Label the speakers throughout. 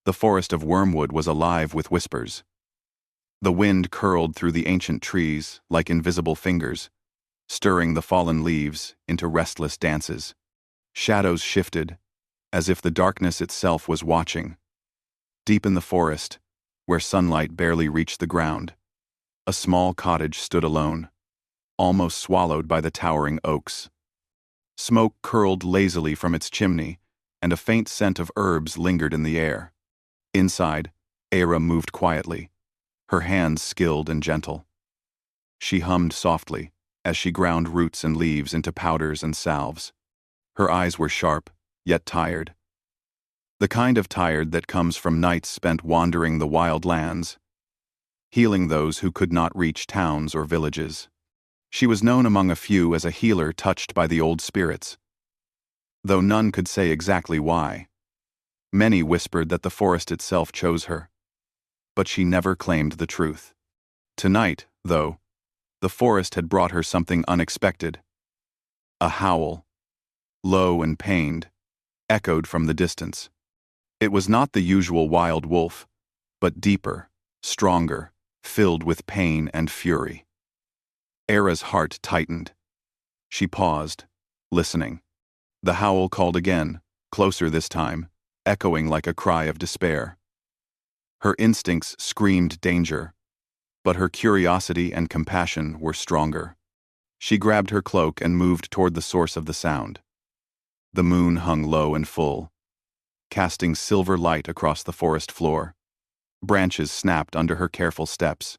Speaker 1: The forest of wormwood was alive with whispers. The wind curled through the ancient trees like invisible fingers, stirring the fallen leaves into restless dances. Shadows shifted, as if the darkness itself was watching. Deep in the forest, where sunlight barely reached the ground, a small cottage stood alone, almost swallowed by the towering oaks. Smoke curled lazily from its chimney, and a faint scent of herbs lingered in the air. Inside, Era moved quietly, her hands skilled and gentle. She hummed softly as she ground roots and leaves into powders and salves. Her eyes were sharp, yet tired. The kind of tired that comes from nights spent wandering the wild lands, healing those who could not reach towns or villages. She was known among a few as a healer touched by the old spirits, though none could say exactly why. Many whispered that the forest itself chose her, but she never claimed the truth. Tonight, though, the forest had brought her something unexpected. A howl, low and pained, echoed from the distance. It was not the usual wild wolf, but deeper, stronger, filled with pain and fury. Era's heart tightened. She paused, listening. The howl called again, closer this time, echoing like a cry of despair. Her instincts screamed danger, but her curiosity and compassion were stronger. She grabbed her cloak and moved toward the source of the sound. The moon hung low and full, casting silver light across the forest floor. Branches snapped under her careful steps.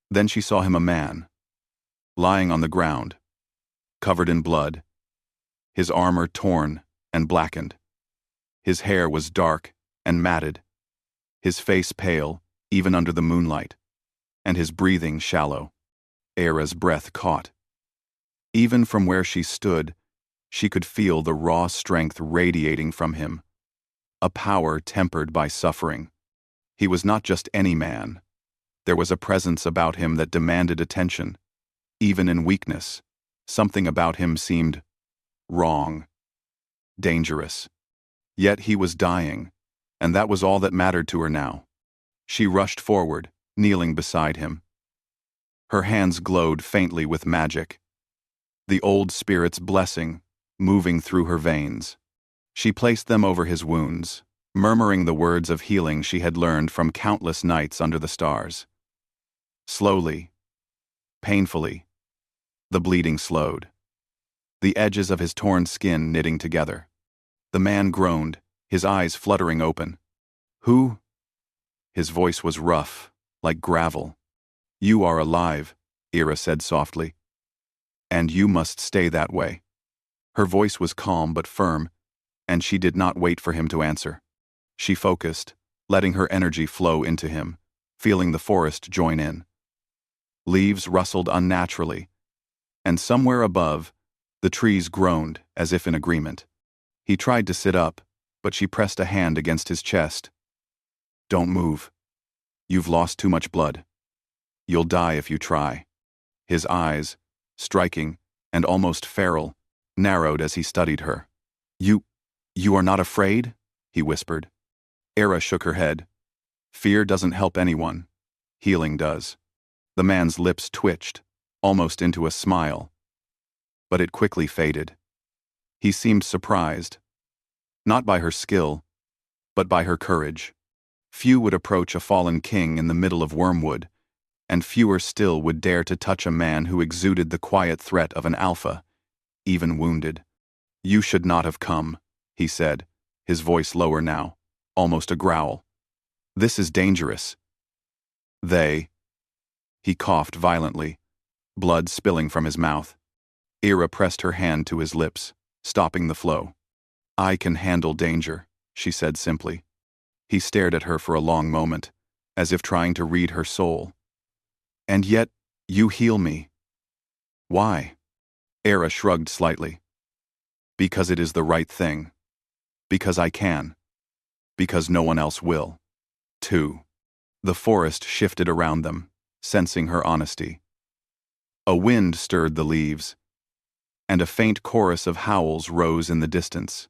Speaker 1: Then she saw him, a man, lying on the ground, covered in blood, his armor torn and blackened. His hair was dark and matted, his face pale even under the moonlight, and his breathing shallow. Era's breath caught. Even from where she stood, she could feel the raw strength radiating from him, a power tempered by suffering. He was not just any man. There was a presence about him that demanded attention. Even in weakness, something about him seemed wrong, dangerous. Yet he was dying, and that was all that mattered to her now. She rushed forward, kneeling beside him. Her hands glowed faintly with magic, the old spirit's blessing moving through her veins. She placed them over his wounds, murmuring the words of healing she had learned from countless nights under the stars. Slowly, painfully, the bleeding slowed, the edges of his torn skin knitting together. The man groaned, his eyes fluttering open. "Who?" His voice was rough, like gravel. "You are alive," Era said softly. "And you must stay that way." Her voice was calm but firm, and she did not wait for him to answer. She focused, letting her energy flow into him, feeling the forest join in. Leaves rustled unnaturally, and somewhere above, the trees groaned as if in agreement. He tried to sit up, but she pressed a hand against his chest. "Don't move. You've lost too much blood. You'll die if you try." His eyes, striking and almost feral, narrowed as he studied her. You are not afraid?" he whispered. Era shook her head. "Fear doesn't help anyone. Healing does." The man's lips twitched, almost into a smile. But it quickly faded. He seemed surprised, not by her skill, but by her courage. Few would approach a fallen king in the middle of Wormwood, and fewer still would dare to touch a man who exuded the quiet threat of an alpha, even wounded. "You should not have come," he said, his voice lower now, almost a growl. "This is dangerous." He coughed violently, blood spilling from his mouth. Era pressed her hand to his lips, stopping the flow. "I can handle danger," she said simply. He stared at her for a long moment, as if trying to read her soul. "And yet, you heal me. Why?" Era shrugged slightly. "Because it is the right thing. Because I can. Because no one else will." 2. The forest shifted around them, sensing her honesty. A wind stirred the leaves, and a faint chorus of howls rose in the distance.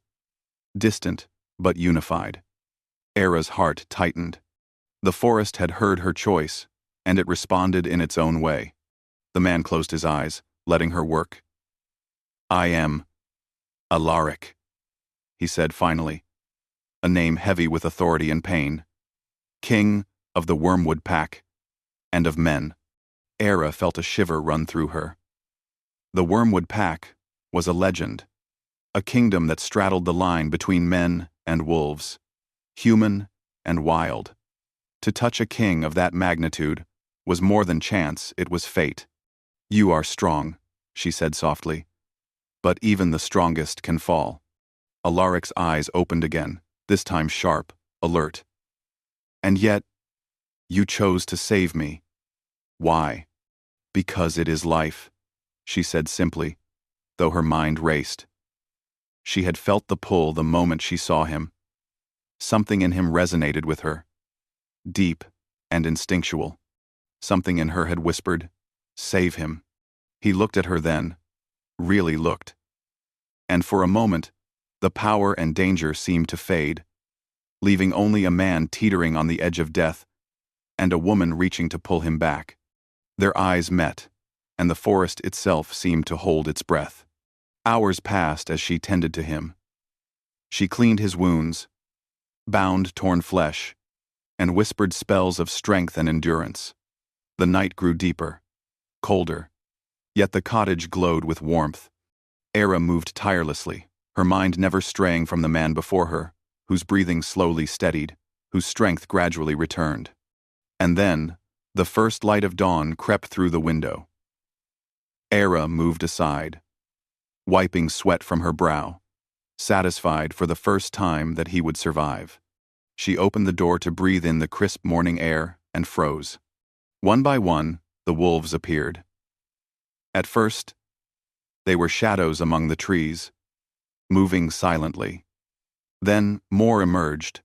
Speaker 1: Distant, but unified. Era's heart tightened. The forest had heard her choice, and it responded in its own way. The man closed his eyes, letting her work. "I am Alaric," he said finally, a name heavy with authority and pain. "King of the Wormwood Pack, and of men." Era felt a shiver run through her. The Wormwood Pack was a legend, a kingdom that straddled the line between men and wolves, human and wild. To touch a king of that magnitude was more than chance, it was fate. "You are strong," she said softly, "but even the strongest can fall." Alaric's eyes opened again, this time sharp, alert. "And yet, you chose to save me. Why?" "Because it is life," she said simply, though her mind raced. She had felt the pull the moment she saw him. Something in him resonated with her, deep and instinctual. Something in her had whispered, "Save him." He looked at her then, really looked. And for a moment, the power and danger seemed to fade, leaving only a man teetering on the edge of death and a woman reaching to pull him back. Their eyes met, and the forest itself seemed to hold its breath. Hours passed as she tended to him. She cleaned his wounds, bound torn flesh, and whispered spells of strength and endurance. The night grew deeper, colder, yet the cottage glowed with warmth. Era moved tirelessly, her mind never straying from the man before her, whose breathing slowly steadied, whose strength gradually returned. And then, the first light of dawn crept through the window. Era moved aside, wiping sweat from her brow, satisfied for the first time that he would survive. She opened the door to breathe in the crisp morning air and froze. One by one, the wolves appeared. At first, they were shadows among the trees, moving silently. Then more emerged,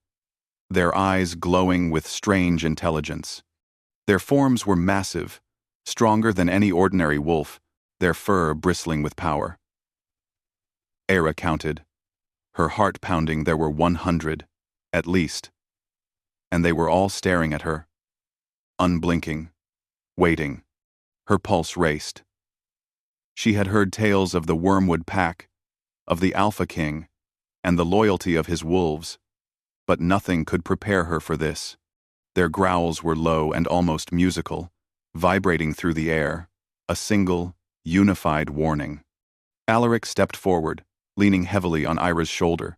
Speaker 1: their eyes glowing with strange intelligence. Their forms were massive, stronger than any ordinary wolf, their fur bristling with power. Era counted. Her heart pounding, there were 100, at least. And they were all staring at her, unblinking, waiting. Her pulse raced. She had heard tales of the Wormwood Pack, of the Alpha King, and the loyalty of his wolves, but nothing could prepare her for this. Their growls were low and almost musical, vibrating through the air, a single, unified warning. Alaric stepped forward, leaning heavily on Ira's shoulder,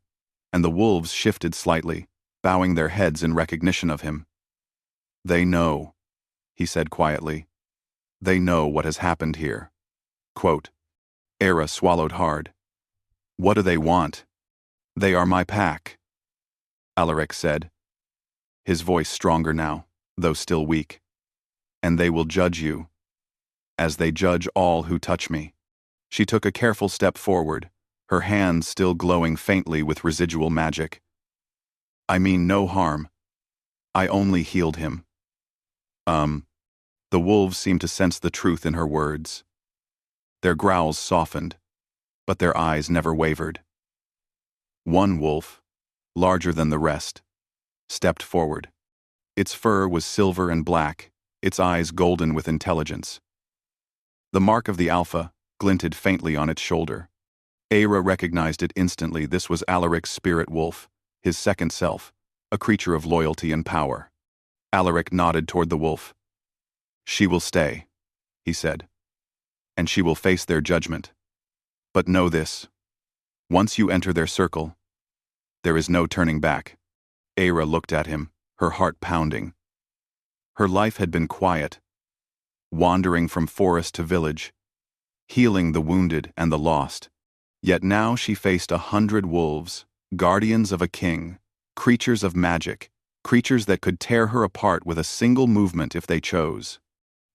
Speaker 1: and the wolves shifted slightly, bowing their heads in recognition of him. "They know," he said quietly. "They know what has happened here." Quote, Era swallowed hard. "What do they want?" "They are my pack," Alaric said, his voice stronger now, though still weak. "And they will judge you, as they judge all who touch me." She took a careful step forward, her hands still glowing faintly with residual magic. "I mean no harm. I only healed him." The wolves seemed to sense the truth in her words. Their growls softened, but their eyes never wavered. One wolf, larger than the rest, stepped forward. Its fur was silver and black, its eyes golden with intelligence. The mark of the Alpha glinted faintly on its shoulder. Era recognized it instantly. This was Alaric's spirit wolf, his second self, a creature of loyalty and power. Alaric nodded toward the wolf. "She will stay," he said, "and she will face their judgment. But know this, once you enter their circle, there is no turning back." Era looked at him, her heart pounding. Her life had been quiet, wandering from forest to village, healing the wounded and the lost. Yet now she faced 100 wolves, guardians of a king, creatures of magic, creatures that could tear her apart with a single movement if they chose.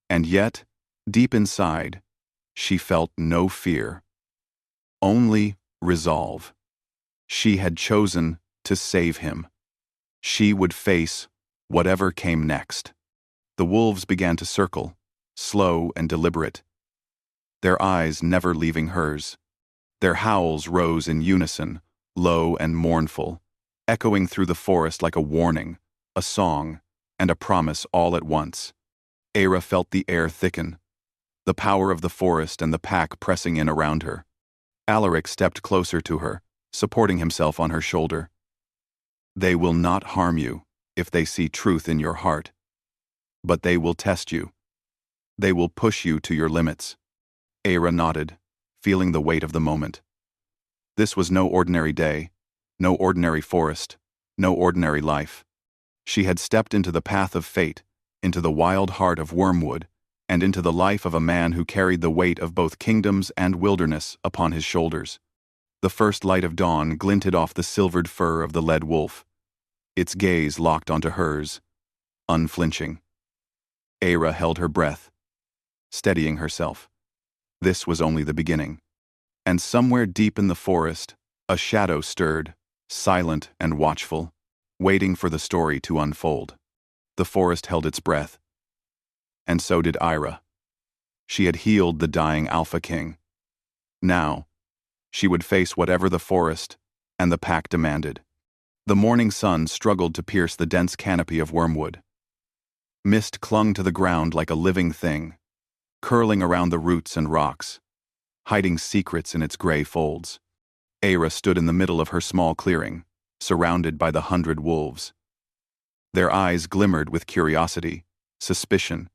Speaker 1: And yet, deep inside, she felt no fear, only resolve. She had chosen to save him. She would face whatever came next. The wolves began to circle, slow and deliberate, their eyes never leaving hers. Their howls rose in unison, low and mournful, echoing through the forest like a warning, a song, and a promise all at once. Era felt the air thicken, the power of the forest and the pack pressing in around her. Alaric stepped closer to her, supporting himself on her shoulder. They will not harm you if they see truth in your heart. But they will test you. They will push you to your limits. Era nodded, feeling the weight of the moment. This was no ordinary day, no ordinary forest, no ordinary life. She had stepped into the path of fate, into the wild heart of Wormwood, and into the life of a man who carried the weight of both kingdoms and wilderness upon his shoulders. The first light of dawn glinted off the silvered fur of the lead wolf. Its gaze locked onto hers, unflinching. Era held her breath, steadying herself. This was only the beginning. And somewhere deep in the forest, a shadow stirred, silent and watchful, waiting for the story to unfold. The forest held its breath. And so did Ira. She had healed the dying Alpha King. Now, she would face whatever the forest and the pack demanded. The morning sun struggled to pierce the dense canopy of wormwood. Mist clung to the ground like a living thing, curling around the roots and rocks, hiding secrets in its gray folds. Era stood in the middle of her small clearing, surrounded by the 100 wolves. Their eyes glimmered with curiosity, suspicion,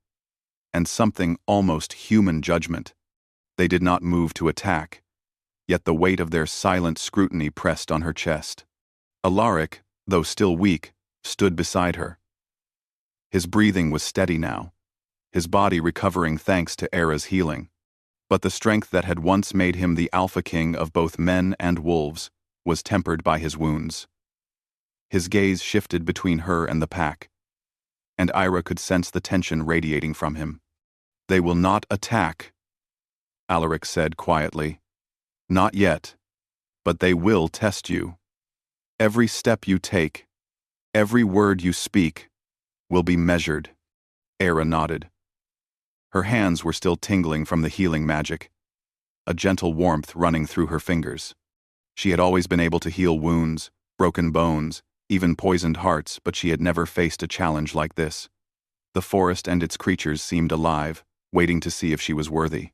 Speaker 1: and something almost human judgment. They did not move to attack, yet the weight of their silent scrutiny pressed on her chest. Alaric, though still weak, stood beside her. His breathing was steady now, his body recovering thanks to Era's healing. But the strength that had once made him the Alpha King of both men and wolves was tempered by his wounds. His gaze shifted between her and the pack, and Ira could sense the tension radiating from him. "They will not attack," Alaric said quietly. "Not yet, but they will test you. Every step you take, every word you speak, will be measured." Era nodded. Her hands were still tingling from the healing magic, a gentle warmth running through her fingers. She had always been able to heal wounds, broken bones, even poisoned hearts, but she had never faced a challenge like this. The forest and its creatures seemed alive, waiting to see if she was worthy.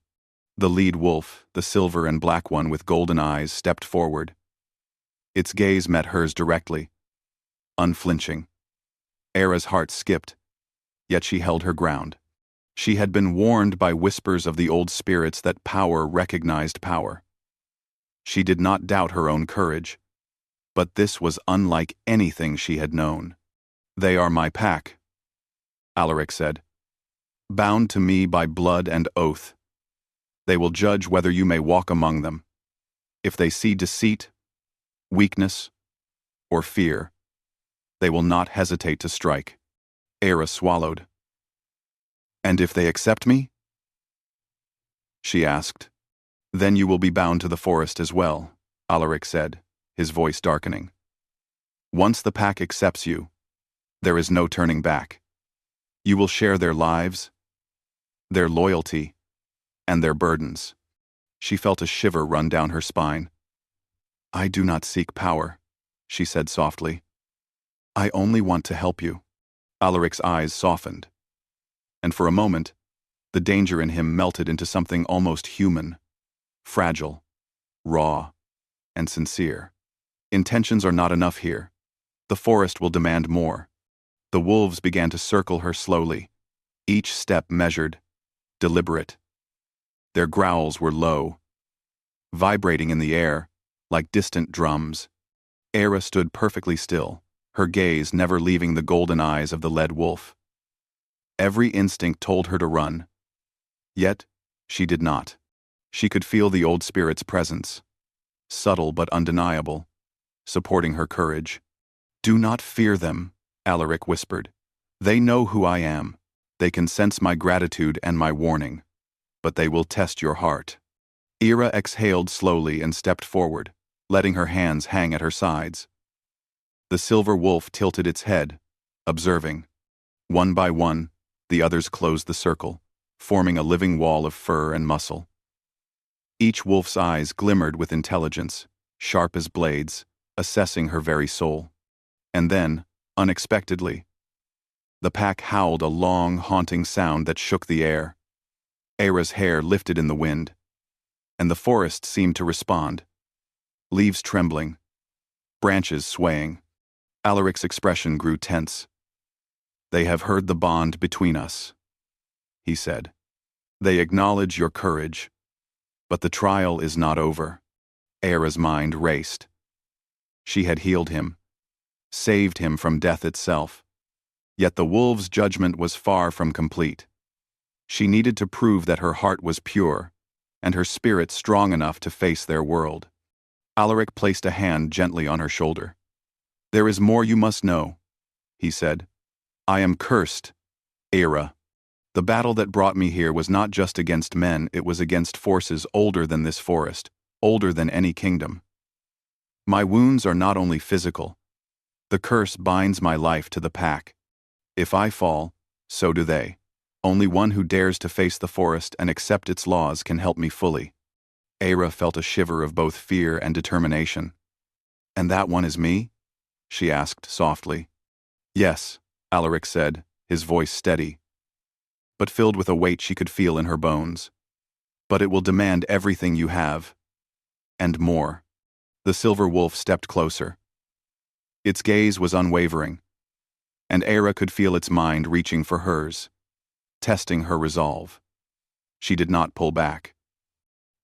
Speaker 1: The lead wolf, the silver and black one with golden eyes, stepped forward. Its gaze met hers directly, unflinching. Era's heart skipped, yet she held her ground. She had been warned by whispers of the old spirits that power recognized power. She did not doubt her own courage, but this was unlike anything she had known. "They are my pack," Alaric said, "bound to me by blood and oath. They will judge whether you may walk among them. If they see deceit, weakness, or fear, they will not hesitate to strike." Era swallowed. "And if they accept me?" she asked. "Then you will be bound to the forest as well," Alaric said, his voice darkening. "Once the pack accepts you, there is no turning back. You will share their lives, their loyalty, and their burdens." She felt a shiver run down her spine. "I do not seek power," she said softly. "I only want to help you." Alaric's eyes softened, and for a moment, the danger in him melted into something almost human, fragile, raw, and sincere. Intentions are not enough here. The forest will demand more. The wolves began to circle her slowly, each step measured, deliberate. Their growls were low, vibrating in the air like distant drums. Era stood perfectly still, her gaze never leaving the golden eyes of the lead wolf. Every instinct told her to run, yet she did not. She could feel the old spirit's presence, subtle but undeniable, supporting her courage. "Do not fear them," Alaric whispered. "They know who I am. They can sense my gratitude and my warning, but they will test your heart." Era exhaled slowly and stepped forward, letting her hands hang at her sides. The silver wolf tilted its head, observing. One by one, the others closed the circle, forming a living wall of fur and muscle. Each wolf's eyes glimmered with intelligence, sharp as blades, assessing her very soul. And then, unexpectedly, the pack howled a long, haunting sound that shook the air. Era's hair lifted in the wind, and the forest seemed to respond. Leaves trembling, branches swaying. Alaric's expression grew tense. "They have heard the bond between us," he said. "They acknowledge your courage, but the trial is not over." Era's mind raced. She had healed him, saved him from death itself. Yet the wolves' judgment was far from complete. She needed to prove that her heart was pure, and her spirit strong enough to face their world. Alaric placed a hand gently on her shoulder. "There is more you must know," he said. "I am cursed, Era. The battle that brought me here was not just against men, it was against forces older than this forest, older than any kingdom. My wounds are not only physical. The curse binds my life to the pack. If I fall, so do they. Only one who dares to face the forest and accept its laws can help me fully." Era felt a shiver of both fear and determination. "And that one is me?" she asked softly. "Yes," Alaric said, his voice steady, but filled with a weight she could feel in her bones. "But it will demand everything you have. And more." The silver wolf stepped closer. Its gaze was unwavering, and Era could feel its mind reaching for hers, testing her resolve. She did not pull back.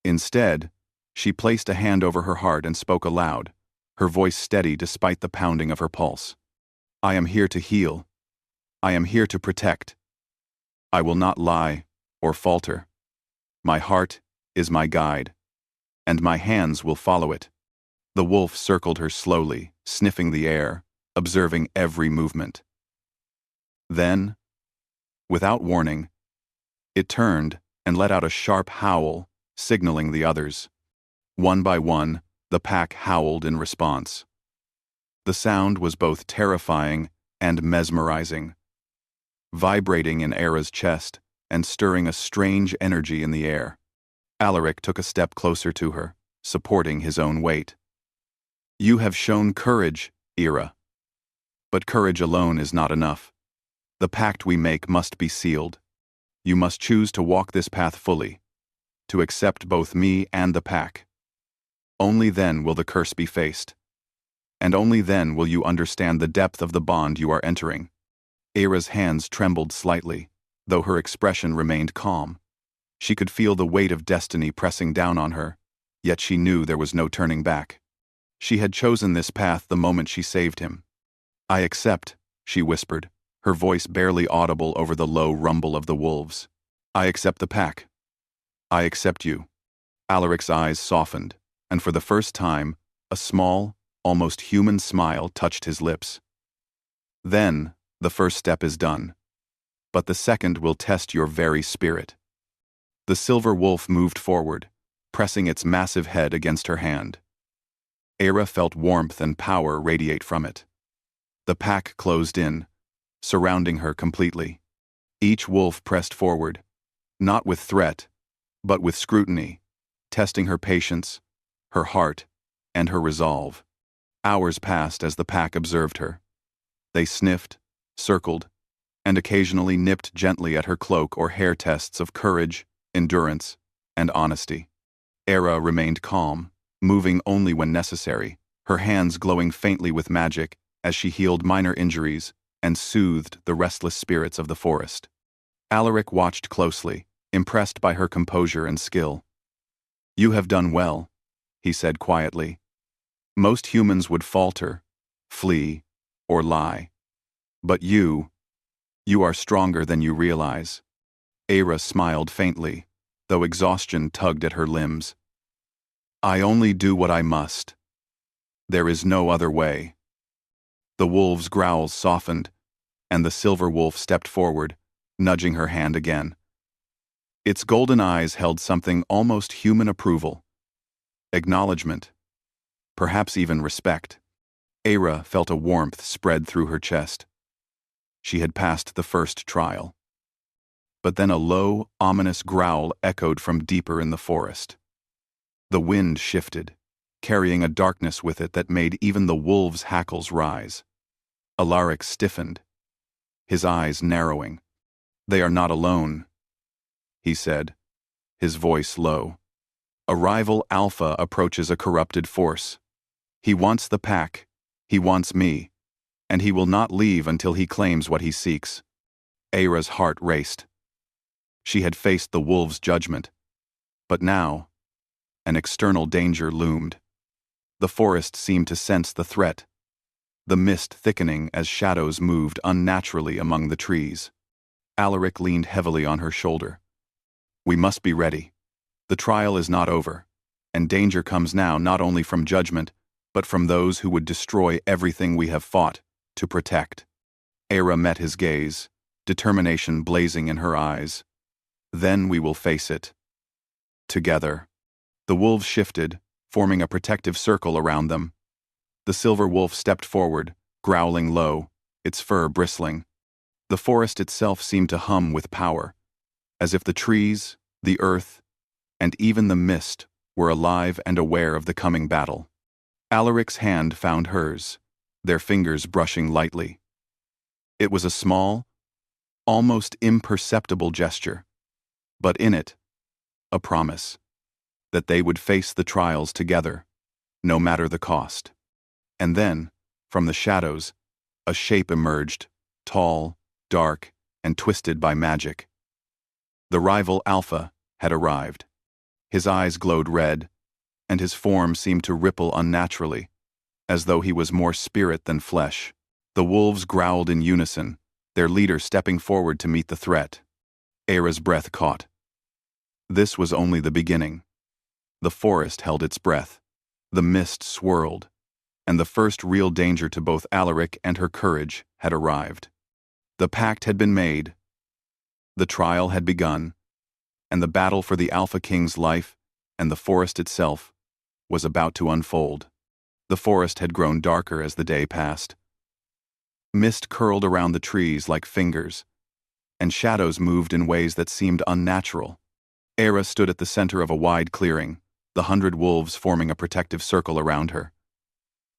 Speaker 1: Instead, she placed a hand over her heart and spoke aloud, her voice steady despite the pounding of her pulse. "I am here to heal. I am here to protect. I will not lie or falter. My heart is my guide, and my hands will follow it." The wolf circled her slowly, sniffing the air, observing every movement. Then, without warning, it turned and let out a sharp howl, signaling the others. One by one, the pack howled in response. The sound was both terrifying and mesmerizing, vibrating in Era's chest and stirring a strange energy in the air. Alaric took a step closer to her, supporting his own weight. "You have shown courage, Era. But courage alone is not enough. The pact we make must be sealed. You must choose to walk this path fully, to accept both me and the pack. Only then will the curse be faced. And only then will you understand the depth of the bond you are entering." Era's hands trembled slightly, though her expression remained calm. She could feel the weight of destiny pressing down on her, yet she knew there was no turning back. She had chosen this path the moment she saved him. "I accept," she whispered, her voice barely audible over the low rumble of the wolves. "I accept the pack. I accept you." Alaric's eyes softened, and for the first time, a small, almost human smile touched his lips. "Then, the first step is done. But the second will test your very spirit." The silver wolf moved forward, pressing its massive head against her hand. Era felt warmth and power radiate from it. The pack closed in, surrounding her completely. Each wolf pressed forward, not with threat, but with scrutiny, testing her patience, her heart, and her resolve. Hours passed as the pack observed her. They sniffed, circled, and occasionally nipped gently at her cloak or hair tests of courage, endurance, and honesty. Era remained calm, moving only when necessary, her hands glowing faintly with magic as she healed minor injuries and soothed the restless spirits of the forest. Alaric watched closely, impressed by her composure and skill. "You have done well," he said quietly. "Most humans would falter, flee, or lie. But you are stronger than you realize." Era smiled faintly, though exhaustion tugged at her limbs. "I only do what I must. There is no other way." The wolves' growls softened, and the silver wolf stepped forward, nudging her hand again. Its golden eyes held something almost human approval, acknowledgement, perhaps even respect. Era felt a warmth spread through her chest. She had passed the first trial. But then a low, ominous growl echoed from deeper in the forest. The wind shifted, carrying a darkness with it that made even the wolves' hackles rise. Alaric stiffened, his eyes narrowing. "They are not alone," he said, his voice low. "A rival alpha approaches a corrupted force. He wants the pack, he wants me, and he will not leave until he claims what he seeks." Aira's heart raced. She had faced the wolves' judgment, but now an external danger loomed. The forest seemed to sense the threat, the mist thickening as shadows moved unnaturally among the trees. Alaric leaned heavily on her shoulder. "We must be ready. The trial is not over, and danger comes now not only from judgment, but from those who would destroy everything we have fought to protect." Aira met his gaze, determination blazing in her eyes. "Then we will face it. Together." The wolves shifted, forming a protective circle around them. The silver wolf stepped forward, growling low, its fur bristling. The forest itself seemed to hum with power, as if the trees, the earth, and even the mist were alive and aware of the coming battle. Alaric's hand found hers, their fingers brushing lightly. It was a small, almost imperceptible gesture, but in it, a promise that they would face the trials together, no matter the cost. And then, from the shadows, a shape emerged, tall, dark, and twisted by magic. The rival Alpha had arrived. His eyes glowed red, and his form seemed to ripple unnaturally, as though he was more spirit than flesh. The wolves growled in unison, their leader stepping forward to meet the threat. Aira's breath caught. This was only the beginning. The forest held its breath, the mist swirled, and the first real danger to both Alaric and her courage had arrived. The pact had been made, the trial had begun, and the battle for the Alpha King's life and the forest itself was about to unfold. The forest had grown darker as the day passed. Mist curled around the trees like fingers, and shadows moved in ways that seemed unnatural. Aira stood at the center of a wide clearing, the 100 wolves forming a protective circle around her.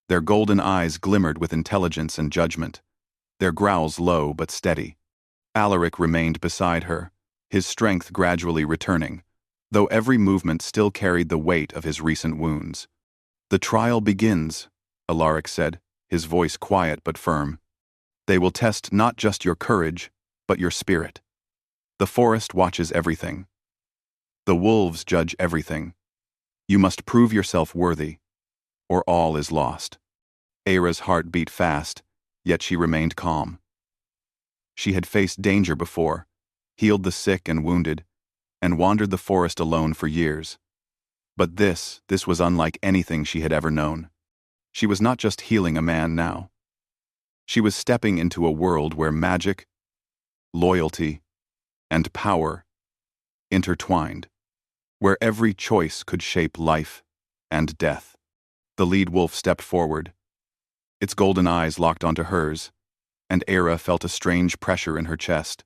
Speaker 1: Their golden eyes glimmered with intelligence and judgment, their growls low but steady. Alaric remained beside her, his strength gradually returning, though every movement still carried the weight of his recent wounds. "The trial begins," Alaric said, his voice quiet but firm. "They will test not just your courage, but your spirit. The forest watches everything. The wolves judge everything. You must prove yourself worthy, or all is lost." Aira's heart beat fast, yet she remained calm. She had faced danger before, healed the sick and wounded, and wandered the forest alone for years. But this was unlike anything she had ever known. She was not just healing a man now. She was stepping into a world where magic, loyalty, and power intertwined, where every choice could shape life and death. The lead wolf stepped forward, its golden eyes locked onto hers, and Aira felt a strange pressure in her chest.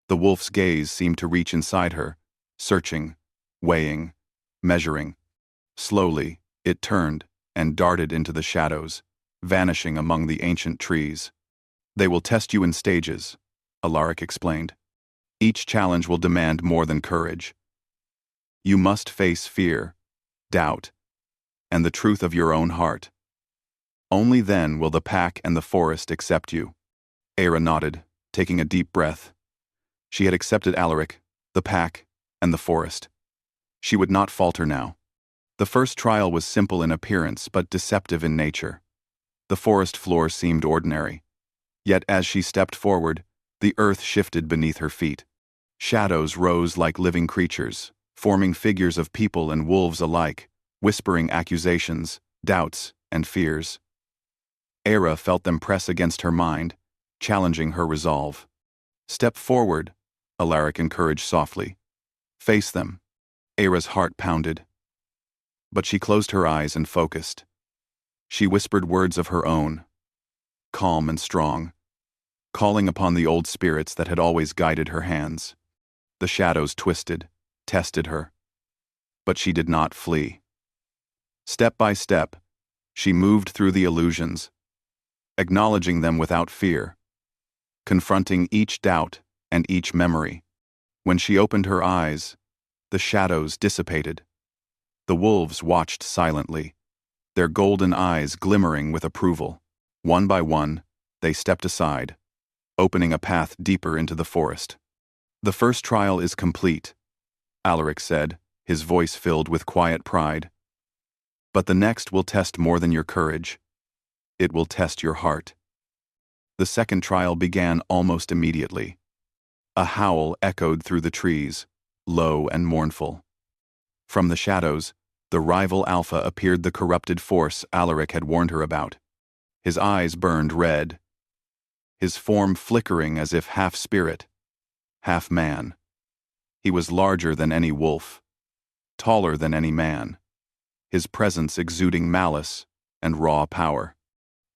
Speaker 1: The wolf's gaze seemed to reach inside her, searching, weighing, measuring. Slowly, it turned and darted into the shadows, vanishing among the ancient trees. "They will test you in stages," Alaric explained. "Each challenge will demand more than courage. You must face fear, doubt, and the truth of your own heart. Only then will the pack and the forest accept you." Aira nodded, taking a deep breath. She had accepted Alaric, the pack, and the forest. She would not falter now. The first trial was simple in appearance but deceptive in nature. The forest floor seemed ordinary. Yet as she stepped forward, the earth shifted beneath her feet. Shadows rose like living creatures, forming figures of people and wolves alike, whispering accusations, doubts, and fears. Aira felt them press against her mind, challenging her resolve. "Step forward," Alaric encouraged softly. "Face them." Aira's heart pounded. But she closed her eyes and focused. She whispered words of her own, calm and strong, calling upon the old spirits that had always guided her hands. The shadows twisted, tested her. But she did not flee. Step by step, she moved through the illusions, acknowledging them without fear, confronting each doubt and each memory. When she opened her eyes, the shadows dissipated. The wolves watched silently, their golden eyes glimmering with approval. One by one, they stepped aside, opening a path deeper into the forest. "The first trial is complete," Alaric said, his voice filled with quiet pride. "But the next will test more than your courage. It will test your heart." The second trial began almost immediately. A howl echoed through the trees, low and mournful. From the shadows, the rival Alpha appeared, the corrupted force Alaric had warned her about. His eyes burned red, his form flickering as if half spirit, half man. He was larger than any wolf, taller than any man, his presence exuding malice and raw power.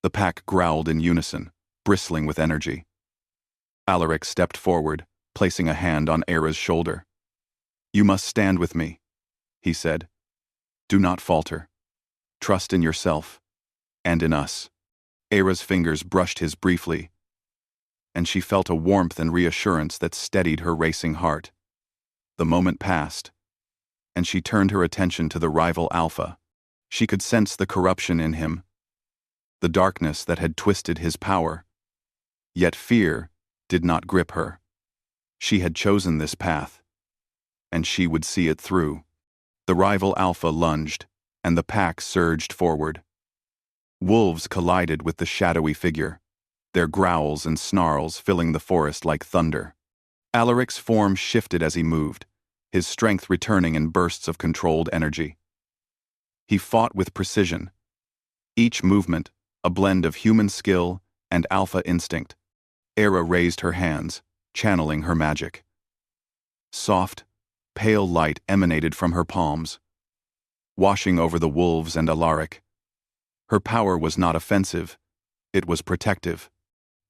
Speaker 1: The pack growled in unison, bristling with energy. Alaric stepped forward, placing a hand on Era's shoulder. "You must stand with me," he said. "Do not falter. Trust in yourself, and in us." Era's fingers brushed his briefly, and she felt a warmth and reassurance that steadied her racing heart. The moment passed, and she turned her attention to the rival Alpha. She could sense the corruption in him, the darkness that had twisted his power. Yet fear did not grip her. She had chosen this path, and she would see it through. The rival Alpha lunged, and the pack surged forward. Wolves collided with the shadowy figure, their growls and snarls filling the forest like thunder. Alaric's form shifted as he moved, his strength returning in bursts of controlled energy. He fought with precision, each movement a blend of human skill and alpha instinct. Era raised her hands, channeling her magic. Soft, pale light emanated from her palms, washing over the wolves and Alaric. Her power was not offensive, it was protective.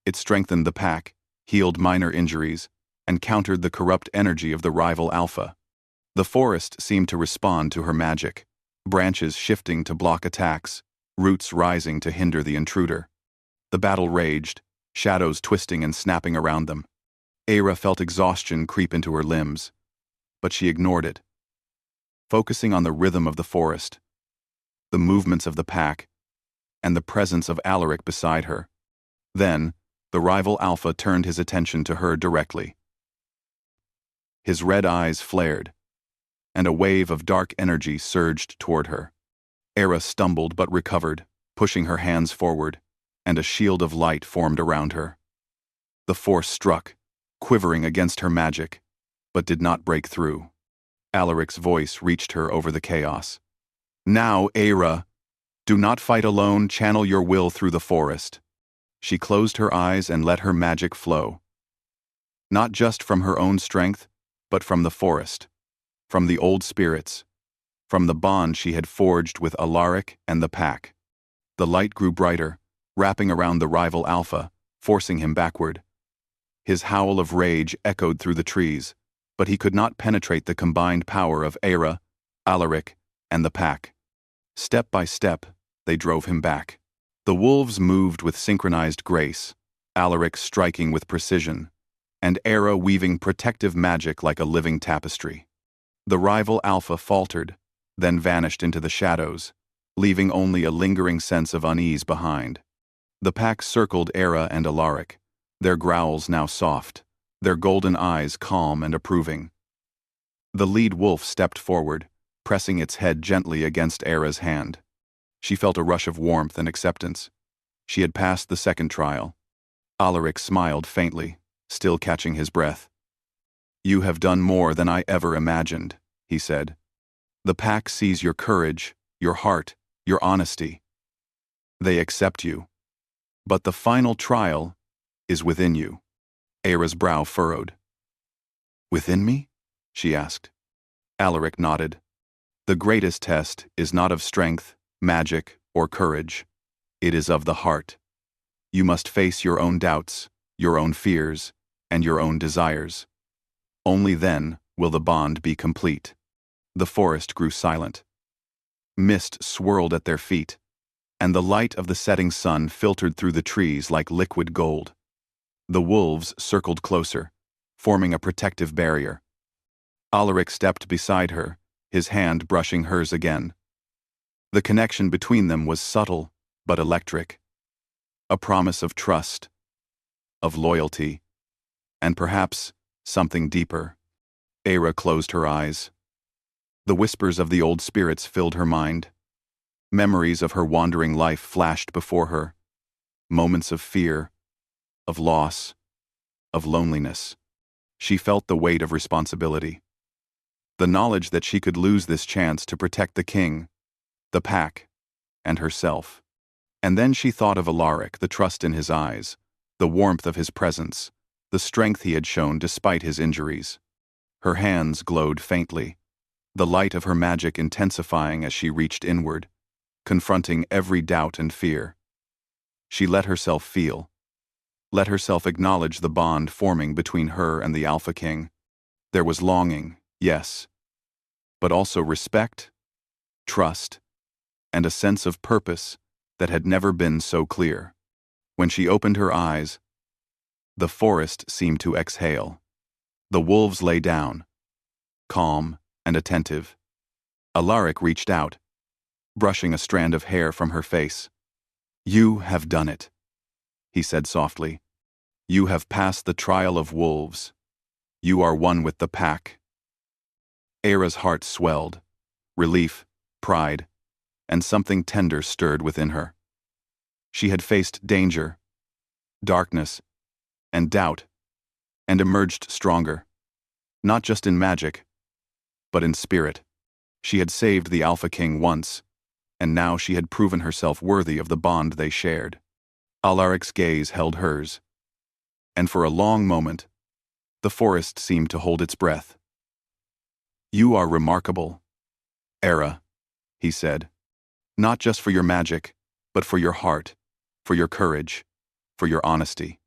Speaker 1: It strengthened the pack, healed minor injuries, and countered the corrupt energy of the rival Alpha. The forest seemed to respond to her magic, branches shifting to block attacks, roots rising to hinder the intruder. The battle raged, shadows twisting and snapping around them. Era felt exhaustion creep into her limbs, but she ignored it, focusing on the rhythm of the forest, the movements of the pack, and the presence of Alaric beside her. Then, the rival Alpha turned his attention to her directly. His red eyes flared, and a wave of dark energy surged toward her. Era stumbled but recovered, pushing her hands forward, and a shield of light formed around her. The force struck, quivering against her magic, but did not break through. Alaric's voice reached her over the chaos. "Now, Era! Do not fight alone, channel your will through the forest." She closed her eyes and let her magic flow. Not just from her own strength, but from the forest, from the old spirits, from the bond she had forged with Alaric and the pack. The light grew brighter, wrapping around the rival Alpha, forcing him backward. His howl of rage echoed through the trees, but he could not penetrate the combined power of Era, Alaric, and the pack. Step by step, they drove him back. The wolves moved with synchronized grace, Alaric striking with precision, and Era weaving protective magic like a living tapestry. The rival Alpha faltered, then vanished into the shadows, leaving only a lingering sense of unease behind. The pack circled Era and Alaric, their growls now soft, their golden eyes calm and approving. The lead wolf stepped forward, pressing its head gently against Era's hand. She felt a rush of warmth and acceptance. She had passed the second trial. Alaric smiled faintly, still catching his breath. "You have done more than I ever imagined," he said. "The pack sees your courage, your heart, your honesty. They accept you. But the final trial is within you." Era's brow furrowed. "Within me?" she asked. Alaric nodded. "The greatest test is not of strength, magic, or courage. It is of the heart. You must face your own doubts, your own fears, and your own desires. Only then will the bond be complete." The forest grew silent. Mist swirled at their feet, and the light of the setting sun filtered through the trees like liquid gold. The wolves circled closer, forming a protective barrier. Alaric stepped beside her, his hand brushing hers again. The connection between them was subtle but electric. A promise of trust, of loyalty, and perhaps something deeper. Era closed her eyes. The whispers of the old spirits filled her mind. Memories of her wandering life flashed before her. Moments of fear, of loss, of loneliness. She felt the weight of responsibility. The knowledge that she could lose this chance to protect the king, the pack, and herself. And then she thought of Alaric, the trust in his eyes, the warmth of his presence, the strength he had shown despite his injuries. Her hands glowed faintly, the light of her magic intensifying as she reached inward, confronting every doubt and fear. She let herself feel. Let herself acknowledge the bond forming between her and the Alpha King. There was longing, yes, but also respect, trust, and a sense of purpose that had never been so clear. When she opened her eyes, the forest seemed to exhale. The wolves lay down, calm and attentive. Alaric reached out, brushing a strand of hair from her face. "You have done it," he said softly. "You have passed the trial of wolves. You are one with the pack." Era's heart swelled. Relief, pride, and something tender stirred within her. She had faced danger, darkness, and doubt, and emerged stronger, not just in magic, but in spirit. She had saved the Alpha King once, and now she had proven herself worthy of the bond they shared. Alaric's gaze held hers, and for a long moment, the forest seemed to hold its breath. "You are remarkable, Era," he said, "not just for your magic, but for your heart, for your courage, for your honesty."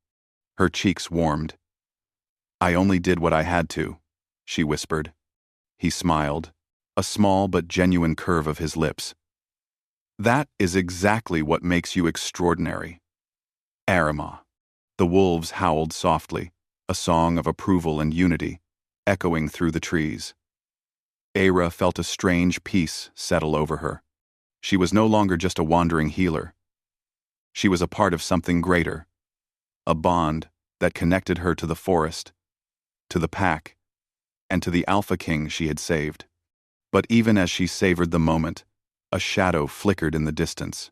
Speaker 1: Her cheeks warmed. "I only did what I had to," she whispered. He smiled, a small but genuine curve of his lips. "That is exactly what makes you extraordinary, Arima." The wolves howled softly, a song of approval and unity, echoing through the trees. Era felt a strange peace settle over her. She was no longer just a wandering healer. She was a part of something greater, a bond that connected her to the forest, to the pack, and to the Alpha King she had saved. But even as she savored the moment, a shadow flickered in the distance.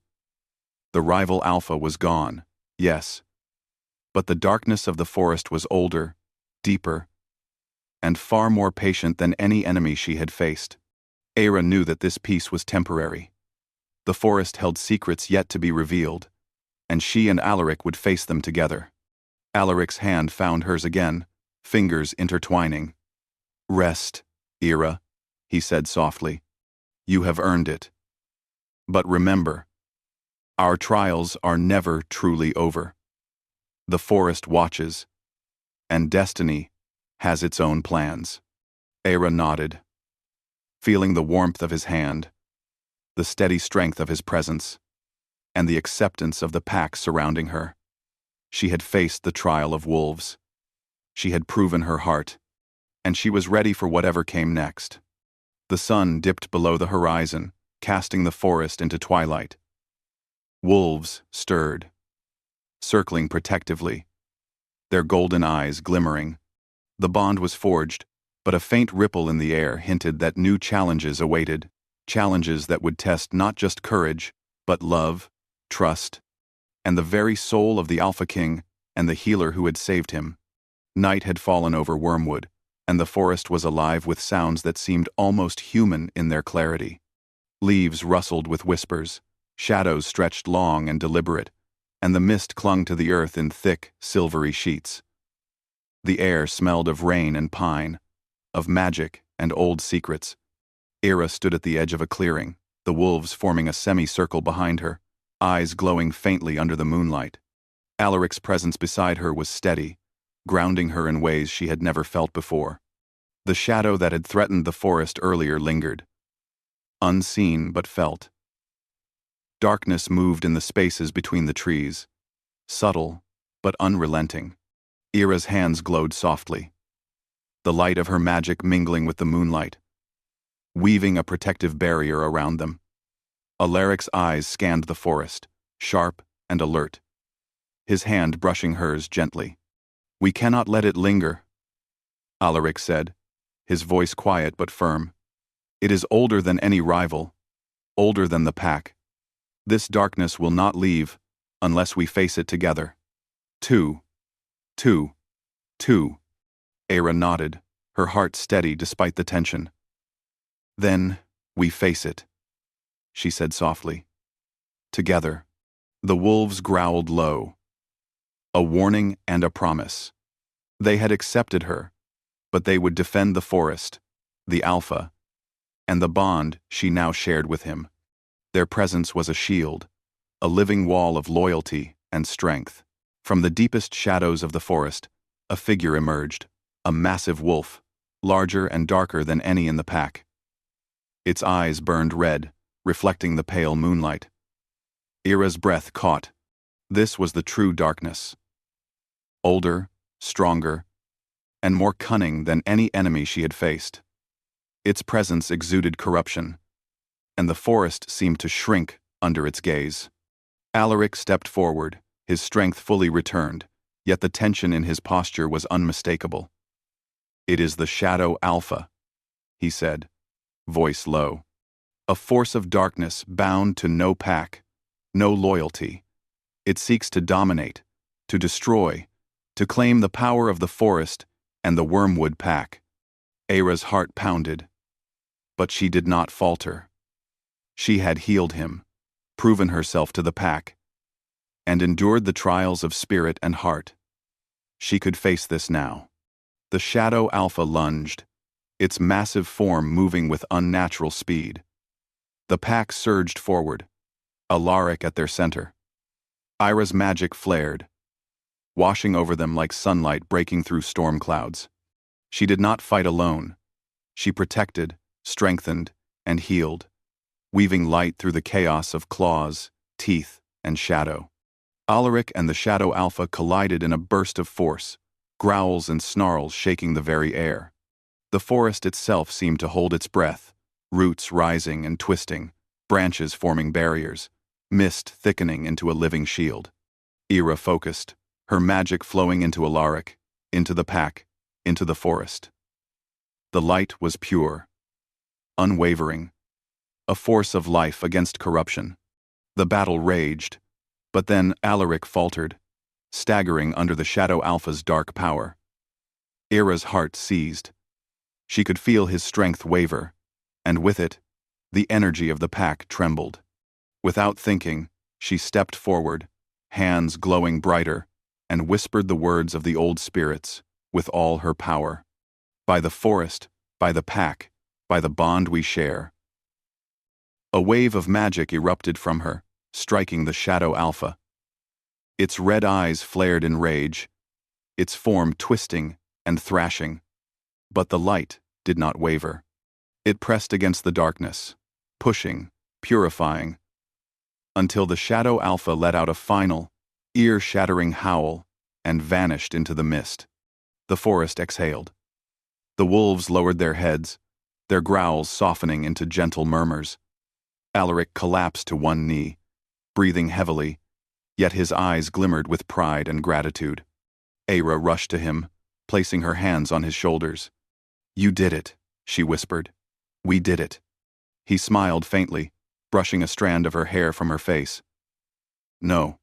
Speaker 1: The rival Alpha was gone, yes, but the darkness of the forest was older, deeper, and far more patient than any enemy she had faced. Era knew that this peace was temporary. The forest held secrets yet to be revealed, and she and Alaric would face them together. Alaric's hand found hers again, fingers intertwining. "Rest, Era," he said softly. "You have earned it. But remember, our trials are never truly over. The forest watches, and destiny has its own plans." Era nodded, feeling the warmth of his hand, the steady strength of his presence, and the acceptance of the pack surrounding her. She had faced the trial of wolves. She had proven her heart, and she was ready for whatever came next. The sun dipped below the horizon, casting the forest into twilight. Wolves stirred, circling protectively, their golden eyes glimmering. The bond was forged, but a faint ripple in the air hinted that new challenges awaited, challenges that would test not just courage, but love, trust, and the very soul of the Alpha King and the healer who had saved him. Night had fallen over Wormwood, and the forest was alive with sounds that seemed almost human in their clarity. Leaves rustled with whispers, shadows stretched long and deliberate, and the mist clung to the earth in thick, silvery sheets. The air smelled of rain and pine, of magic and old secrets. Era stood at the edge of a clearing, the wolves forming a semicircle behind her, eyes glowing faintly under the moonlight. Alaric's presence beside her was steady, grounding her in ways she had never felt before. The shadow that had threatened the forest earlier lingered, unseen but felt. Darkness moved in the spaces between the trees, subtle but unrelenting. Ira's hands glowed softly, the light of her magic mingling with the moonlight, weaving a protective barrier around them. Alaric's eyes scanned the forest, sharp and alert, his hand brushing hers gently. "We cannot let it linger," Alaric said, his voice quiet but firm. "It is older than any rival, older than the pack. This darkness will not leave unless we face it together." Two, two, two. Ira nodded, her heart steady despite the tension. "Then we face it," she said softly. "Together." The wolves growled low, a warning and a promise. They had accepted her, but they would defend the forest, the alpha, and the bond she now shared with him. Their presence was a shield, a living wall of loyalty and strength. From the deepest shadows of the forest, a figure emerged, a massive wolf, larger and darker than any in the pack. Its eyes burned red, reflecting the pale moonlight. Ira's breath caught. This was the true darkness. Older, stronger, and more cunning than any enemy she had faced. Its presence exuded corruption, and the forest seemed to shrink under its gaze. Alaric stepped forward, his strength fully returned, yet the tension in his posture was unmistakable. "It is the Shadow Alpha," he said, voice low. "A force of darkness bound to no pack, no loyalty. It seeks to dominate, to destroy, to claim the power of the forest and the wormwood pack." Ira's heart pounded, but she did not falter. She had healed him, proven herself to the pack, and endured the trials of spirit and heart. She could face this now. The Shadow Alpha lunged, its massive form moving with unnatural speed. The pack surged forward, Alaric at their center. Ira's magic flared, washing over them like sunlight breaking through storm clouds. She did not fight alone. She protected, strengthened, and healed, weaving light through the chaos of claws, teeth, and shadow. Alaric and the Shadow Alpha collided in a burst of force, growls and snarls shaking the very air. The forest itself seemed to hold its breath, roots rising and twisting, branches forming barriers, mist thickening into a living shield. Ira focused, her magic flowing into Alaric, into the pack, into the forest. The light was pure, unwavering, a force of life against corruption. The battle raged, but then Alaric faltered, staggering under the Shadow Alpha's dark power. Ira's heart seized. She could feel his strength waver, and with it, the energy of the pack trembled. Without thinking, she stepped forward, hands glowing brighter, and whispered the words of the old spirits with all her power. "By the forest, by the pack, by the bond we share." A wave of magic erupted from her, striking the Shadow Alpha. Its red eyes flared in rage, its form twisting and thrashing. But the light did not waver. It pressed against the darkness, pushing, purifying, until the Shadow Alpha let out a final, ear-shattering howl and vanished into the mist. The forest exhaled. The wolves lowered their heads, their growls softening into gentle murmurs. Alaric collapsed to one knee, breathing heavily, yet his eyes glimmered with pride and gratitude. Ira rushed to him, placing her hands on his shoulders. "You did it," she whispered. "We did it." He smiled faintly, brushing a strand of her hair from her face. "No,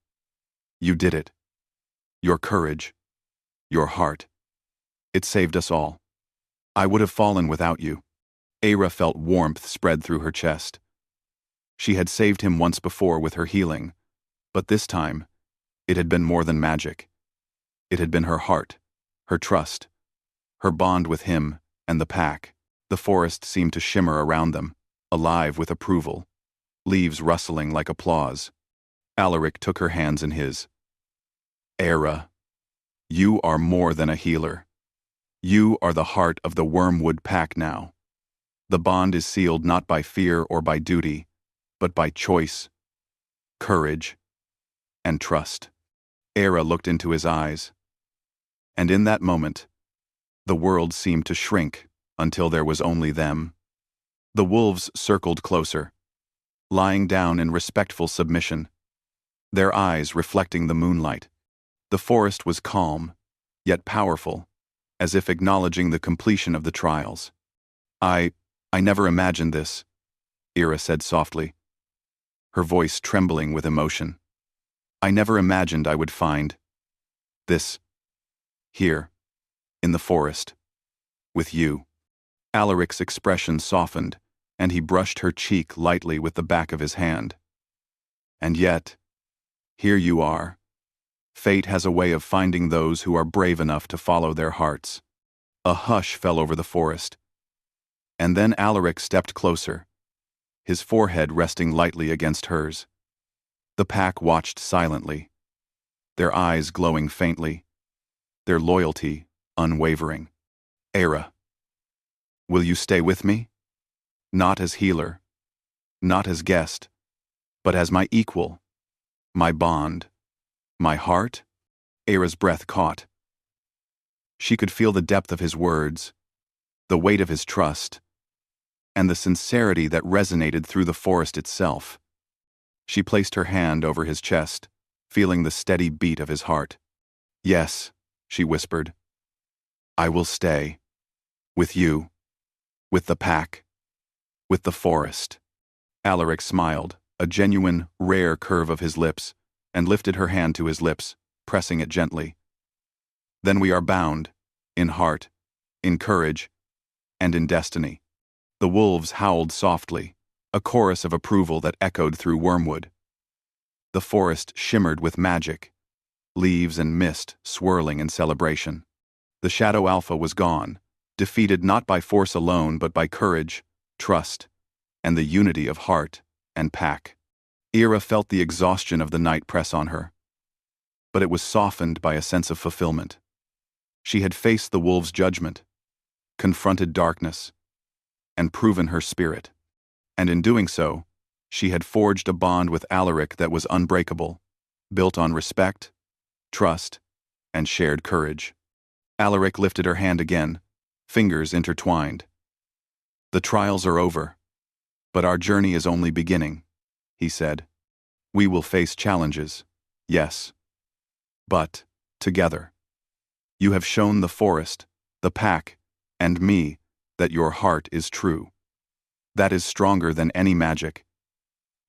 Speaker 1: you did it. Your courage, your heart. It saved us all. I would have fallen without you." Ira felt warmth spread through her chest. She had saved him once before with her healing, but this time, it had been more than magic. It had been her heart, her trust, her bond with him and the pack. The forest seemed to shimmer around them, alive with approval, leaves rustling like applause. Alaric took her hands in his. "Ira, you are more than a healer. You are the heart of the Wormwood Pack now. The bond is sealed not by fear or by duty, but by choice, courage, and trust. Era looked into his eyes, and in that moment, the world seemed to shrink until there was only them. The wolves circled closer, lying down in respectful submission, their eyes reflecting the moonlight. The forest was calm, yet powerful, as if acknowledging the completion of the trials. I never imagined this, Era said softly, her voice trembling with emotion. I never imagined I would find this here, in the forest, with you. Alaric's expression softened, and he brushed her cheek lightly with the back of his hand. And yet, here you are. Fate has a way of finding those who are brave enough to follow their hearts. A hush fell over the forest, and then Alaric stepped closer, his forehead resting lightly against hers. The pack watched silently, their eyes glowing faintly, their loyalty unwavering. Era, will you stay with me? Not as healer, not as guest, but as my equal, my bond, my heart? Era's breath caught. She could feel the depth of his words, the weight of his trust, and the sincerity that resonated through the forest itself. She placed her hand over his chest, feeling the steady beat of his heart. Yes, she whispered. I will stay. With you. With the pack. With the forest. Alaric smiled, a genuine, rare curve of his lips, and lifted her hand to his lips, pressing it gently. Then we are bound, in heart, in courage, and in destiny. The wolves howled softly, a chorus of approval that echoed through Wormwood. The forest shimmered with magic, leaves and mist swirling in celebration. The Shadow Alpha was gone, defeated not by force alone but by courage, trust, and the unity of heart and pack. Era felt the exhaustion of the night press on her, but it was softened by a sense of fulfillment. She had faced the wolves' judgment, confronted darkness, and proven her spirit. And in doing so, she had forged a bond with Alaric that was unbreakable, built on respect, trust, and shared courage. Alaric lifted her hand again, fingers intertwined. The trials are over, but our journey is only beginning, he said. We will face challenges, yes, but together. You have shown the forest, the pack, and me that your heart is true. That is stronger than any magic,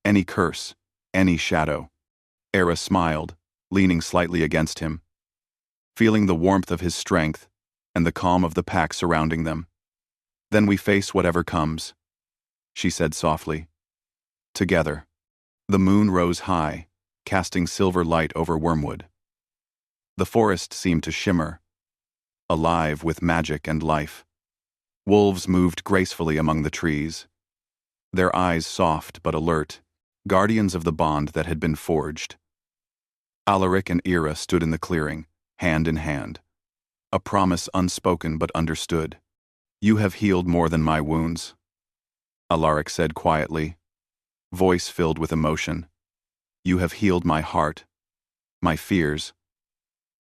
Speaker 1: any curse, any shadow. Era smiled, leaning slightly against him, feeling the warmth of his strength and the calm of the pack surrounding them. Then we face whatever comes, she said softly. Together. The moon rose high, casting silver light over Wormwood. The forest seemed to shimmer, alive with magic and life. Wolves moved gracefully among the trees, their eyes soft but alert, guardians of the bond that had been forged. Alaric and Era stood in the clearing, hand in hand, a promise unspoken but understood. You have healed more than my wounds, Alaric said quietly, voice filled with emotion. You have healed my heart, my fears,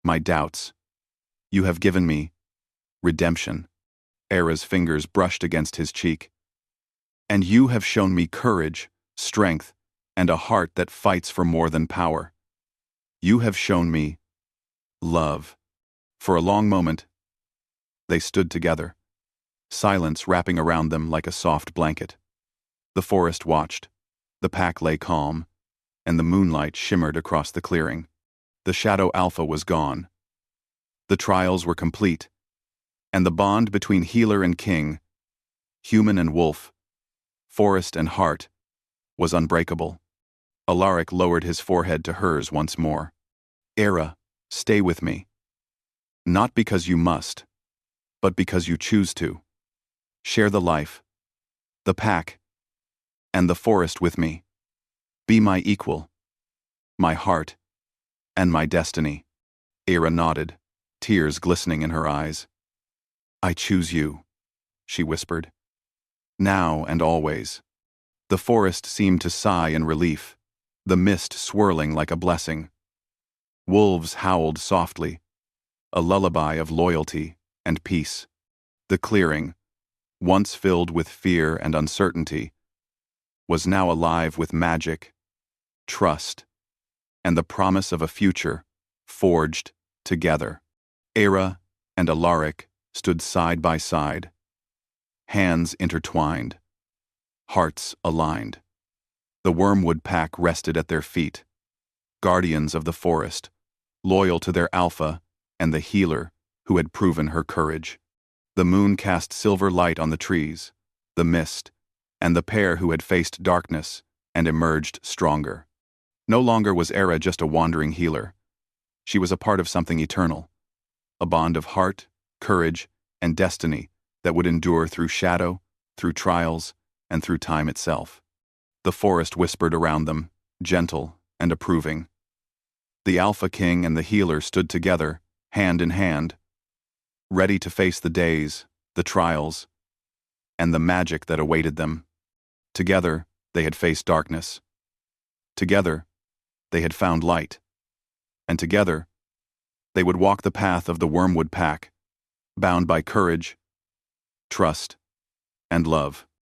Speaker 1: my doubts. You have given me redemption. Era's fingers brushed against his cheek. And you have shown me courage, strength, and a heart that fights for more than power. You have shown me love. For a long moment, they stood together, silence wrapping around them like a soft blanket. The forest watched, the pack lay calm, and the moonlight shimmered across the clearing. The Shadow Alpha was gone. The trials were complete, and the bond between healer and king, human and wolf, forest and heart, was unbreakable. Alaric lowered his forehead to hers once more. Era, stay with me. Not because you must, but because you choose to. Share the life, the pack, and the forest with me. Be my equal, my heart, and my destiny. Era nodded, tears glistening in her eyes. I choose you, she whispered. Now and always. The forest seemed to sigh in relief, the mist swirling like a blessing. Wolves howled softly, a lullaby of loyalty and peace. The clearing, once filled with fear and uncertainty, was now alive with magic, trust, and the promise of a future forged together. Era and Alaric stood side by side, hands intertwined, hearts aligned. The Wormwood Pack rested at their feet, guardians of the forest, loyal to their alpha and the healer who had proven her courage. The moon cast silver light on the trees, the mist, and the pair who had faced darkness and emerged stronger. No longer was Era just a wandering healer. She was a part of something eternal, a bond of heart, courage, and destiny that would endure through shadow, through trials, and through time itself. The forest whispered around them, gentle and approving. The Alpha King and the healer stood together, hand in hand, ready to face the days, the trials, and the magic that awaited them. Together, they had faced darkness. Together, they had found light. And together, they would walk the path of the Wormwood Pack, bound by courage, trust, and love.